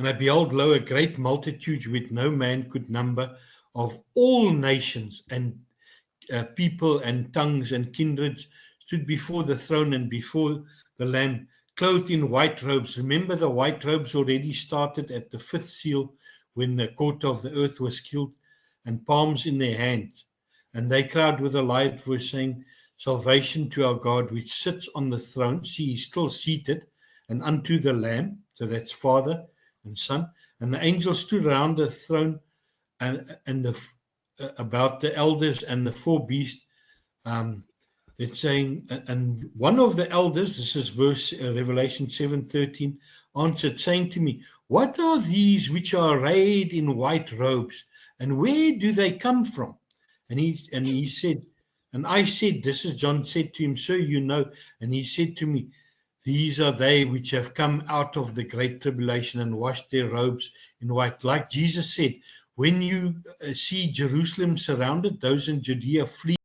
And I beheld, lo, a great multitude which no man could number, of all nations and people and tongues and kindreds, stood before the throne and before the Lamb, clothed in white robes. Remember, the white robes already started at the fifth seal when the quarter of the earth was killed, and palms in their hands. And they cried with a loud voice, saying, Salvation to our God, which sits on the throne. See, he's still seated, and unto the Lamb. So that's Father and Son. And the angels stood around the throne and about the elders and the four beasts. It's saying, and one of the elders, this is verse Revelation 7:13, answered, saying to me, What are these which are arrayed in white robes, and where do they come from? And he said, and I said, this is John said to him, Sir, you know. And he said to me, These are they which have come out of the great tribulation and washed their robes in white. Like Jesus said, when you see Jerusalem surrounded, those in Judea flee